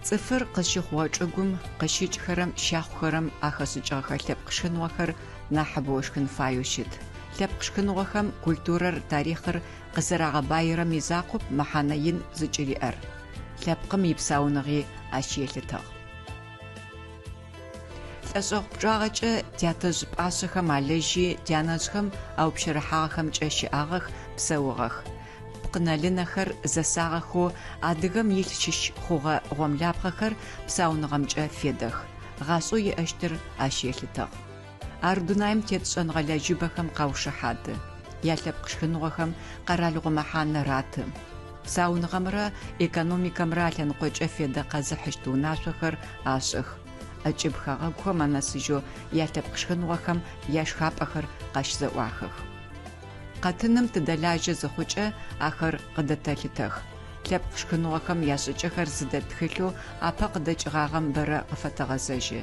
Цифр къыщыхъуэкӀыгум къыщикӀхэрэм щахъухэрэм ахэсыкӀыгъэ лъэпкъ шхыныгъуэхэр нэхъыбэу шхын фаю щыт. Лъэпкъ шхыныгъуэхэм культурэр, тарихъыр къызэрагъэбаирэм и закъуэп мыхьэнэ ин зыкӀыриӀэр. Лъэпкъым и псауныгъи ащ елъытыгъ. ЛӀэщӀыгъу пкӀагъэкӀэ дятэжь пӀащэхэм алэжьи дянэжьхэм аупщэрыхьагъэхэмкӀэ щыӀагъэх псэугъэх. Пкъыналынэхэр зэсагъэхэу адыгэм илъ щыщ хъугъэ гъуэмлапхъэхэр псауныгъэмкӀэ федэх. ГъащӀэу иӀэщтыр ащ елъытыгъ. Ар дунаим тет щӀэныгъэлэжьыбэхэм къаушыхьады. Я лъэпкъ шхыныгъуэхэм къэрал гъумэхьанэ раты. Псауныгъэмрэ экономикэмрэ лъэныкъуэкӀэ федэ къэзыхьыщт унащӀэхэр ащӀых. ӀэкӀыб хэгъэгухэм анэсыжьу я лъэпкъ шхыныгъуэхэм я шхапӀэхэр къащызэӀуахых. Къэтыным тыдэлажьэ зыхъукӀэ ахэр къыдэтэлъытэх. Лъэпкъ шхыныгъуэхэм я щӀыкӀэхэр зыдэт тхылъу апэ къыдэкӀыгъагъэм бэрэ къыфэтэгъэзэжьы.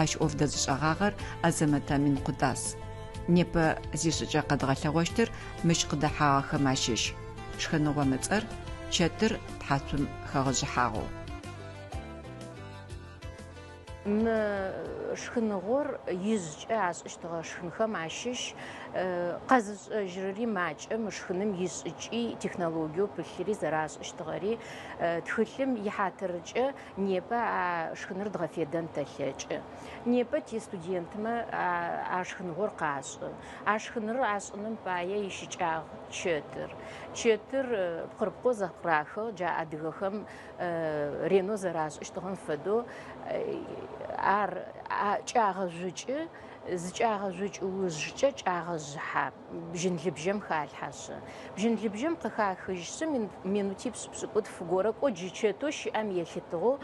Ащ Ӏуэху дэзыщӀэгъагъэр Азэмэта Минкъутӏас. Непэ зи щӀыкӀэ къэдгъэлъэгъуэщтыр мыщ къыдэхьагъэхэм ащыщ. Шхыныгъуэ мыцӀэр чэтыр тхьэцум хэгъэжьыхьагъэу. Шхыныгъуэр ижькӀэ ащӀыщтыгъэ шхынхэм ащыщ къэзыщӀэжьрыри макӀэм шхыным ищӀыкӀи технологиеу пылъыри зэращӀыщтыгъэри тхылъым ихьатырыкӀэ непэ а шхыныр дгъэфедэн телъэкӀы. Непэ студентмэ а шхыныгъуэр къащӀы. А шхыныр ащӀыным пае ищыкӀагъ чэтыр. Чэтыр пхъырыпкъэу зэкърахыгъ джа адыгэхэм ренэу зэрашӀыщтыгъэм фэдэу ар кӀагъэжъукӀы, зыкӀагъэжъукӀ ужькӀэ кӀагъэжьыхьэ, бжьынлыбжьэм халъхьэщы. Бжьынлыбжьэм къыхахыжьщи минутипш пшӀыкӀутф горэ кӀо джы чэтэу щыӀэм елъытыгъэу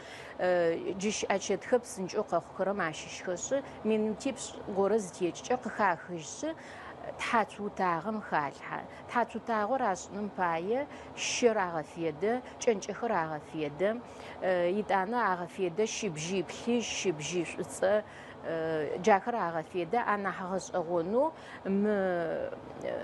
джы щыӀэ чэтхэр псынкӀэу къэхъухэрэм ащыщхэщи минутипш горэ зытекӀкӀэ къыхахыжьщи тхьацутагъэм халъхьэ. Тхьацутагъэр ащӀыным пае щэр агъэфедэ, кӀэнкӀэхэр агъэфедэ, итӀанэ агъэфедэ щыбжьый плъыжь, щыбжьый шӀуцӀэ джахэр агъэфедэ. Анахь гъэшӀэгъонэу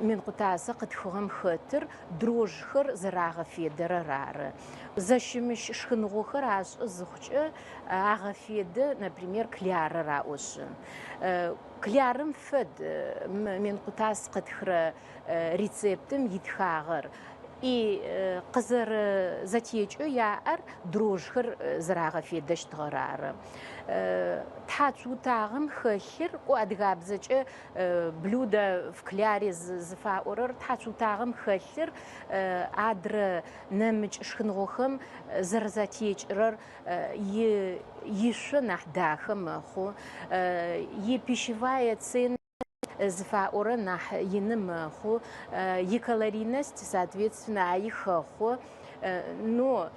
Минкъутасэ къытхыгъэм хэтыр дрожжхэр зэрагъэфедэрэр ары. Зэщымыщ шхыныгъохэр ашӀы зыхъукӀэ агъэфедэ, например, клярыр аӀошъы. Клярым фэд Минкъутас къытхырэ рецептым итхагъэр. И къызэрызэтекӀэу яӀэр дрожжхэр зэрагъэфедэщтыгъэр ары. Тхьацутагъэм хэлъыр кӀо адыгабзэкӀэ блюдо в кляре зыфаӀорэр тхьацутагъэм хэлъыр адрэ нэмыкӀ шхыныгъохэм зэрэзэтекӀырэр ишъо нахь дахэ мэхъу. И пищевая ценность зыфаӀорэ нахь ины мэхъу. И калорийность, соответственно, аи хэхъу. Но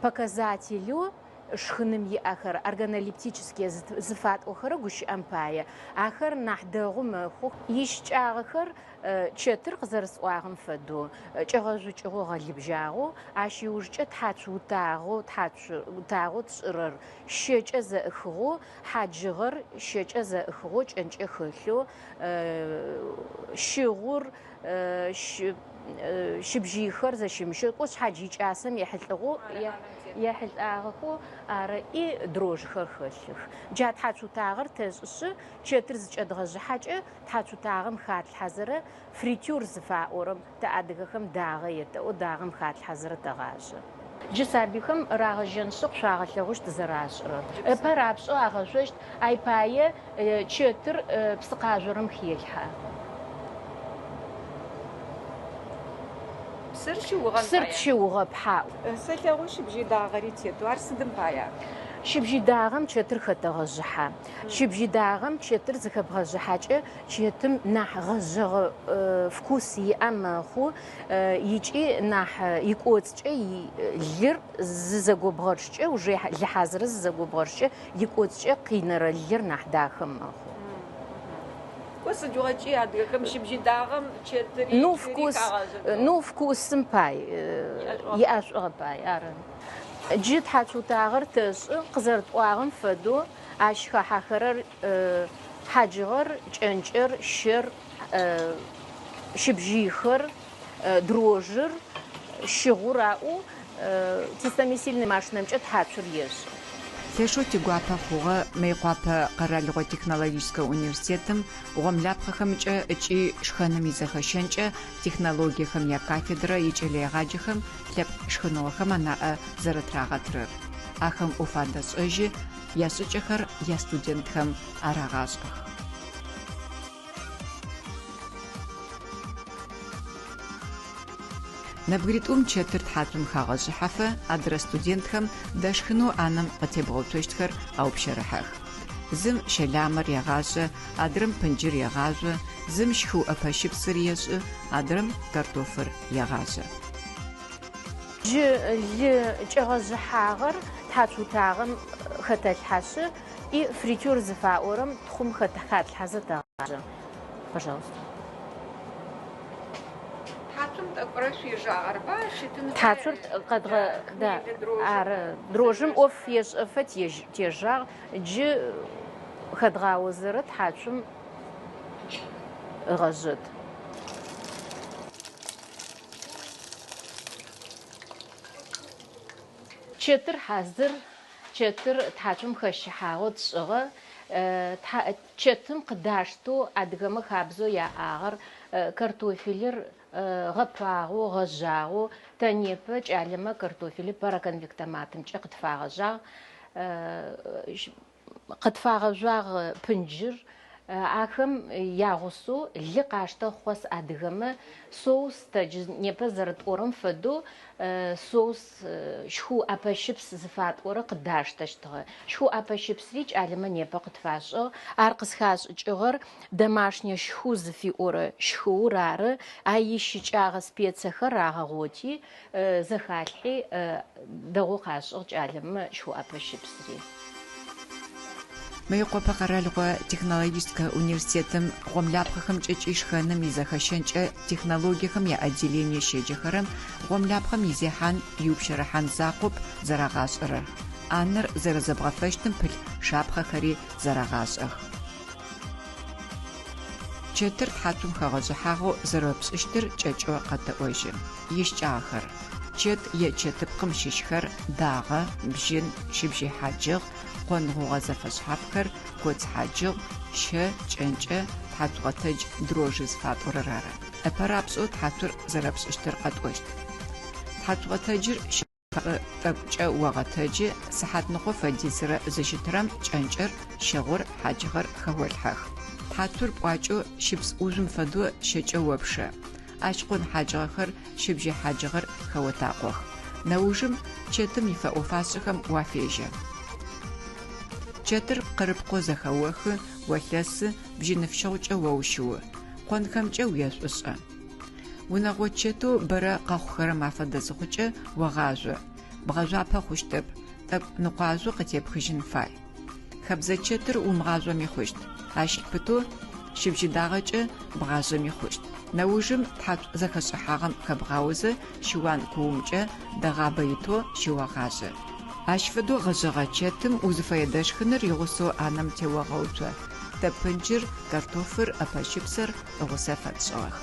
показателю шхыным иӀэхэр органолептические зыфатӀохэра гущыӀэм пае ахэр нахь дэгъу мэхъу. ИщыкӀагъэхэр чэтыр къызэрысӀуагъэм фэдэу кӀэгъэжъукӀыгъо гъэлыбжьагъэу ащ иужькӀэ тхьацутагъэу тшӀырэр щэкӀэ зэӀыхыгъэу хьаджыгъэр щэкӀэ зэӀыхыгъэу кӀэнкӀэ хэлъэу щыгъур щыбжьыйхэр зэщымыщэу кӀо шъхьадж икӀасэм ехьылӀагъэхэу ары и дрожжхэр хэлъых. Джа тхьацутагъэр тэшӀышъы чэтыр зыкӀэдгъэжьыхьакӀэ тхьацутагъэм хатлъхьэзырэ фритюр зыфаӀорэм тэ адыгэхэм дагъэ етэӀо дагъэм хатлъхьэзырэ тэгъажьэ. Джы сабийхэм рагъэжьэнщи къыщагъэлъэгъущт зэрашӀырэр. Ыпэр апшӀэу агъэшъощт ай пае чэтыр псы къажъорэм хелъхьэ. Псыр щыугъэп хьаӀу. Сэлъэгъу щыбжьый дагъэри тетэу ар сыдым пая? Щыбжьый дагъэм чэтыр хэтэгъэжьыхьэ. Щыбжьый дагъэм чэтыр зыхэбгъэжьыхьакӀэ чэтым нахь гъэжьэгъэ вкус иӀэ мэхъу икӀи нахь икӀоцкӀэ лыр зызэгобгъэркӀэ уже лы хьазырэ зызэгобгъэркӀэ икӀоцкӀэ къинэрэ лыр нахь дахэ мэхъу. СыдигъэкӀи адыгэхэм щыбжьый дагъэм чэтыри Ну вкусым пай иӀэшӀугъэ пай ары. Джы тхьацутагъэр тэшӀы къызэрытӀуагъэм фэдэу ащ хэхьэхэрэр хьаджыгъэр, кӀэнкӀэр, щэр, щыбжьыйхэр, дрожжыр, щыгъур аӀу цистэмисильный машинэмкӏэ тхьацур ешӏы. Лъэшэу тигуапэ хъугъэ Мыекъуапэ Къэралыгъо технологическэ университетым гъомлапхъэхэмкӏэ ыкӏи шхэным изэхэщэнкӏэ технологиехэм якафедрэ икӏэлэегъаджэхэм лъэпкъ шхыныгъохэм анаӏэ зэрэтрагъэтрэр. Ахэм ӏоф адэшӏэжьы яшӏыкӏэхэр ястудентхэм арагъашӏэх. Нэбгыритӏум чэтыр тхьацум хагъэжъыхьэфэ адрэ студентхэм дэшхынэу ӏанэм къытебгъэуцощтхэр аупщэрыхьэх. Зым щэламэр егъажъэ, адрым пынджыр егъажъо, зым шхыу ӏэпэщыпсыр ешӏы, адрым картофыр егъажъэ. Лы кӏэгъэжъыхьагъэр тхьацутагъэм хэтэлъхьэшъы и фритюр зыфаӏорэм тхъум хатэлъхьэзэ тэгъажъэ. Пожалуйста. Тхьацур къэдгъэ да ары дрожжым ӏоф ешӏэфэ тежагъ джы хэдгъаозэрэ тхьацум ыгъэжъэт. Чэтыр хьазыр чэтыр тхьацум хэщыхьагъэу тшӏыгъэ. Чэтым къыдашту адыгэмэ хабзэу яӏагъэр картофелыр гъэпагъо гъэжьагъо тэнепэ кӏалэмэ картофели параконвектоматымкӏэ къытфагъэжъуагъ пынджыр ахэм ягъусэу лы къаштэ хъос адыгэмэ соус тэджы непэ зэрэтӏорэм фэдэу соус шху ӏэпэщыпс зыфатӏорэ къыдаштэщтыгъэ. Шху ӏэпэщыпсри кӏалэмэ непэ къытфашӏыгъ. Ар къысхашӏыкӏыгъэр домашние шху зыфиӏорэ шхыур ары. Ай ищыкӏагъэ спецэхэр агъэгъоти зэхалъхи дэгъоу къашӏыгъ кӏалэмэ шху ӏэпэщыпсри. Мыекъуапэ Къэралыгъо технологическэ университетым гъомлапхъэхэм кӏэкӏи шхэным изэхэщэнкӏэ технологиехэм яотделение щеджэхэрэм гъомлапхъэм изехьан иупщэрыхьан закъоп зэрагъашӏэрэр. Ӏанэр зэрэзэбгъэфэщтым пылъ шапхъэхэри зэрагъашӏэх. Чэтыр тхьацум хэгъэжъыхьагъэу зэрэпшӏыщтыр кӏэкӏэу къэтэӏожьы. Ищкӏагъэхэр: чэт чэтыпкъым щыщхэр дагъэ, бжьын, щыбжьый хьаджыгъ, къоныгъугъэ зэфэшъхьафхэр, коц хьаджыгъ, щэ, кӏэнкӏэ, тхьацугъэтэдж, дрожжи зыфатӏорэр ары. Эпэрапшӏэу тхьацур зэрэпшӏыщтыр къэтӏощт. Тхьацугъэтэджыр тӏэкӏукӏэ огъэтэджы, сыхьатныгъо фэдизрэ зыщытырэм кӏэнкӏэр, щэгъур, хьаджыгъэр хэгъолъхьэх. Тхьацур пӏуакӏэу щыпс ӏужъум фэдэу щэкӏэ опшэ. Ащ къон хьаджыгъэхэр, щыбжьый хьаджыгъэр хэотакъох. Нэужым чэтым ифэӏофашӏэхэм уафежьэ. Чэтыр къырыпкъо зэхэохы, олъэсы, бжьыныфщэгъукӏэ оущыу. Къонхэмкӏэ уешӏушӏэ. Унэгъо чэтэу бэрэ къэхъухэрэм афэдэ зыхъукӏэ огъажъо. Бгъэжъуапэ хъущтэп, тӏэкӏу ныкъуажъо къытепхыжьын фай. Хэбзэ чэтыр умыгъажъоми хъущт. Ащ пытэу щыбжьы дагъэкӏэ бгъажъэми хъущт. Нэужым тхьацу зэхэшӏыхьагъэм хэбгъаузэ щыуан куумкӏэ дэгъабэ итэу щыогъажъэ. Ащ фэдэу гъэжъэгъэ чэтым узыфэедэшхыныр игъусэу ӏанэм теогъэуцо. Тэпынджыр, картофыр, ӏэпэщыпсыр игъусэ фэтшӏыгъэх.